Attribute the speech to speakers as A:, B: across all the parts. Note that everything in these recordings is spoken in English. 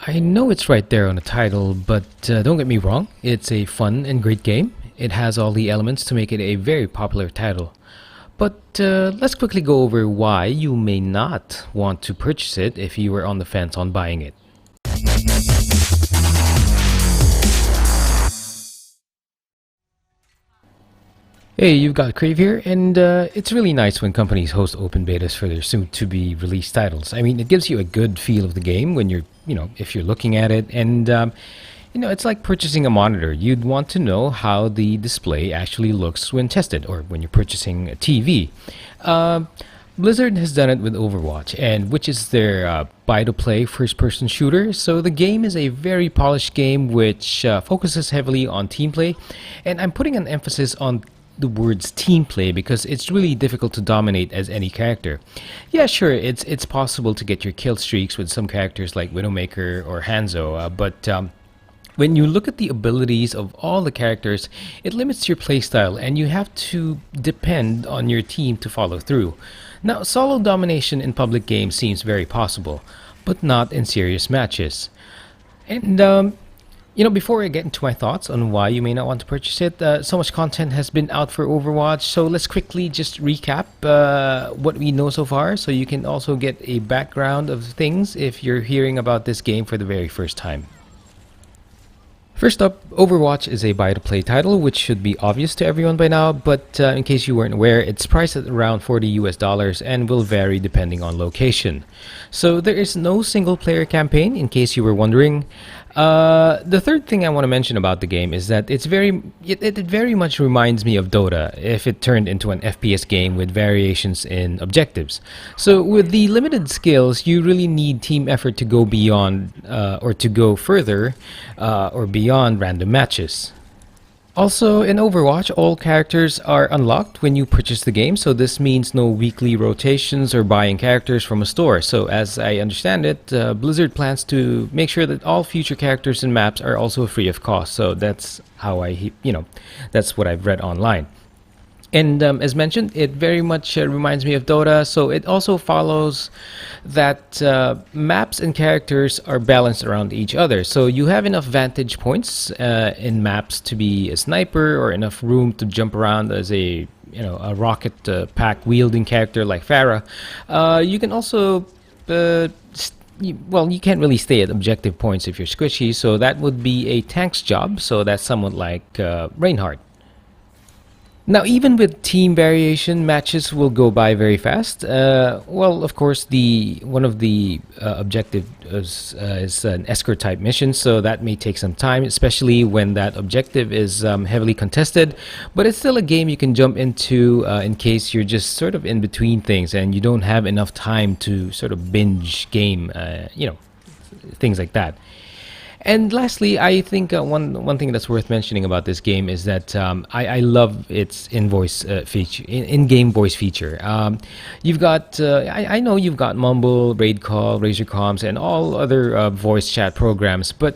A: I know it's right there on the title, but don't get me wrong, it's a fun and great game. It has all the elements to make it a very popular title. But let's quickly go over why you may not want to purchase it if you were on the fence on buying it. Hey, you've got Crave here, and it's really nice when companies host open betas for their soon-to-be released titles. I mean, it gives you a good feel of the game when if you're looking at it, and it's like purchasing a monitor. You'd want to know how the display actually looks when tested, or when you're purchasing a TV. Blizzard has done it with Overwatch, and which is their buy-to-play first-person shooter. So the game is a very polished game which focuses heavily on team play, and I'm putting an emphasis on the words team play because it's really difficult to dominate as any character. Yeah, sure, it's possible to get your kill streaks with some characters like Widowmaker or Hanzo, but when you look at the abilities of all the characters, it limits your playstyle and you have to depend on your team to follow through. Now, solo domination in public games seems very possible, but not in serious matches. And before I get into my thoughts on why you may not want to purchase it, so much content has been out for Overwatch, so let's quickly just recap what we know so far, so you can also get a background of things if you're hearing about this game for the very first time. First up, Overwatch is a buy-to-play title, which should be obvious to everyone by now, but in case you weren't aware, it's priced at around $40 and will vary depending on location. So there is no single-player campaign, in case you were wondering. The third thing I want to mention about the game is that it very much reminds me of Dota if it turned into an FPS game with variations in objectives. So with the limited skills, you really need team effort to go beyond or to go further or beyond random matches. Also, in Overwatch, all characters are unlocked when you purchase the game, so this means no weekly rotations or buying characters from a store. So as I understand it, Blizzard plans to make sure that all future characters and maps are also free of cost. So that's how that's what I've read online. And as mentioned, it very much reminds me of Dota, so it also follows that maps and characters are balanced around each other. So you have enough vantage points in maps to be a sniper, or enough room to jump around as a rocket pack wielding character like Pharah. You can also you can't really stay at objective points if you're squishy, so that would be a tank's job. So that's somewhat like Reinhardt. Now, even with team variation, matches will go by very fast. Of course, one of the objectives is an escort type mission, so that may take some time, especially when that objective is heavily contested. But it's still a game you can jump into in case you're just sort of in between things and you don't have enough time to sort of binge game, things like that. And lastly, I think one thing that's worth mentioning about this game is that I love its in-game voice feature. You've got I know you've got Mumble, Raid Call, Razer Comms, and all other voice chat programs, but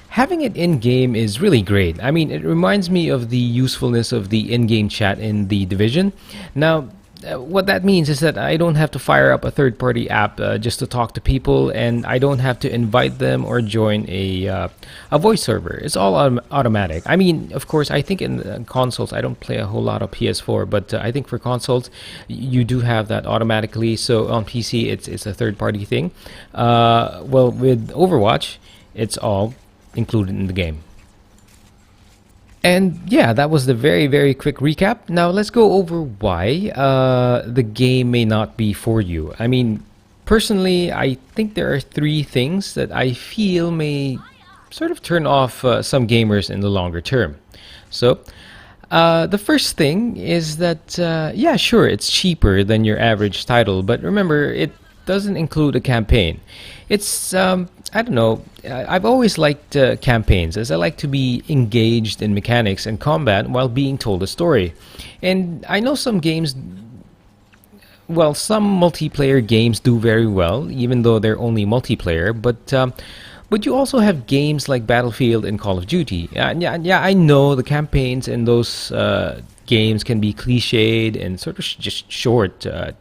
A: having it in-game is really great. I mean, it reminds me of the usefulness of the in-game chat in The Division. Now, what that means is that I don't have to fire up a third-party app just to talk to people, and I don't have to invite them or join a voice server. It's all automatic. I mean, of course, I think in consoles, I don't play a whole lot of PS4, but I think for consoles, you do have that automatically. So on PC, it's a third-party thing. With Overwatch, it's all included in the game. And yeah, that was the very, very quick recap. Now let's go over why the game may not be for you. I mean, personally, I think there are three things that I feel may sort of turn off some gamers in the longer term. So, the first thing is that, yeah, sure, it's cheaper than your average title, but remember, it doesn't include a campaign. It's I don't know, I've always liked campaigns, as I like to be engaged in mechanics and combat while being told a story. And I know some games, some multiplayer games do very well, even though they're only multiplayer, but you also have games like Battlefield and Call of Duty. Yeah, I know the campaigns in those games can be cliched and sort of just short. I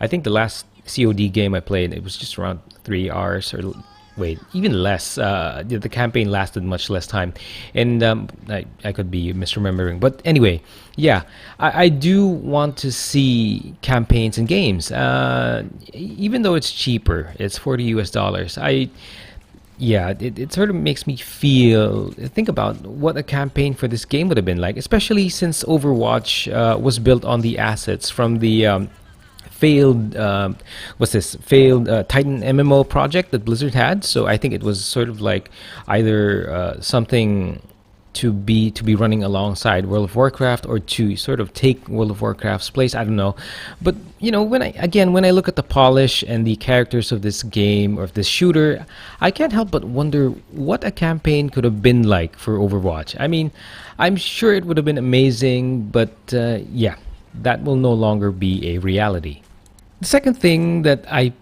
A: think the last COD game I played, it was just around 3 hours or wait, even less. The campaign lasted much less time, and I could be misremembering. But anyway, yeah, I do want to see campaigns and games. Even though it's cheaper, it's 40 US dollars. Yeah, it sort of makes me think about what a campaign for this game would have been like, especially since Overwatch was built on the assets from the failed what's this failed Titan MMO project that Blizzard had. So I think it was sort of like either something to be running alongside World of Warcraft, or to sort of take World of Warcraft's place. I don't know, but when I look at the polish and the characters of this game or of this shooter, I can't help but wonder what a campaign could have been like for Overwatch. I mean, I'm sure it would have been amazing, but yeah, that will no longer be a reality. The second thing that I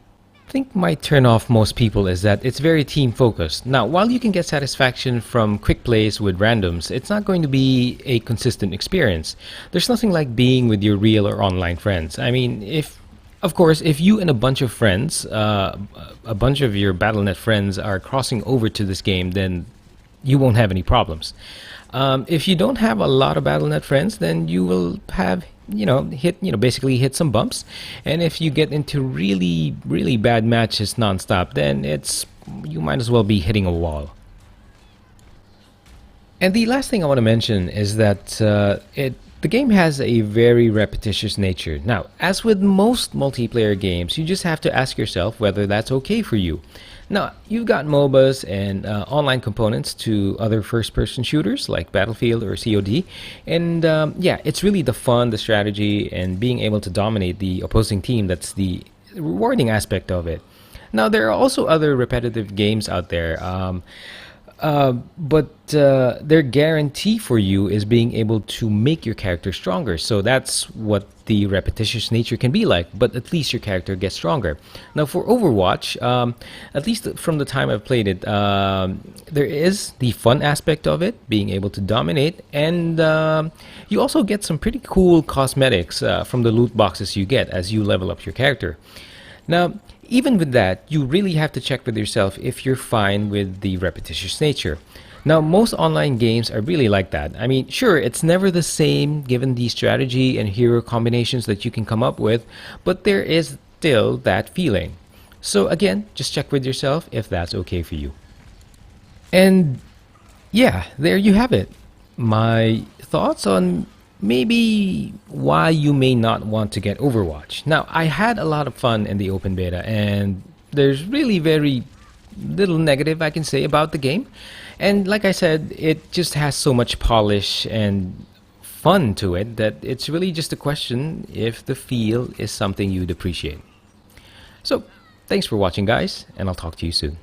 A: think might turn off most people is that it's very team focused. Now, while you can get satisfaction from quick plays with randoms, it's not going to be a consistent experience. There's nothing like being with your real or online friends. I mean, of course, if you and a bunch of friends, a bunch of your Battle.net friends are crossing over to this game, then you won't have any problems. If you don't have a lot of Battle.net friends, then you will have basically hit some bumps. And if you get into really, really bad matches nonstop, then you might as well be hitting a wall. And the last thing I want to mention is that the game has a very repetitious nature. Now, as with most multiplayer games, you just have to ask yourself whether that's okay for you. Now, you've got MOBAs and online components to other first-person shooters like Battlefield or COD, and yeah, it's really the fun, the strategy, and being able to dominate the opposing team that's the rewarding aspect of it. Now, there are also other repetitive games out there, but their guarantee for you is being able to make your character stronger. So that's what the repetitious nature can be like, but at least your character gets stronger. Now for Overwatch, at least from the time I've played it, there is the fun aspect of it, being able to dominate, and you also get some pretty cool cosmetics from the loot boxes you get as you level up your character. Now, even with that, you really have to check with yourself if you're fine with the repetitious nature. Now, most online games are really like that. I mean, sure, it's never the same given the strategy and hero combinations that you can come up with, but there is still that feeling. So again, just check with yourself if that's okay for you. And yeah, there you have it. My thoughts on maybe why you may not want to get Overwatch. Now, I had a lot of fun in the open beta, and there's really very little negative I can say about the game. And like I said, it just has so much polish and fun to it that it's really just a question if the feel is something you'd appreciate. So, thanks for watching, guys, and I'll talk to you soon.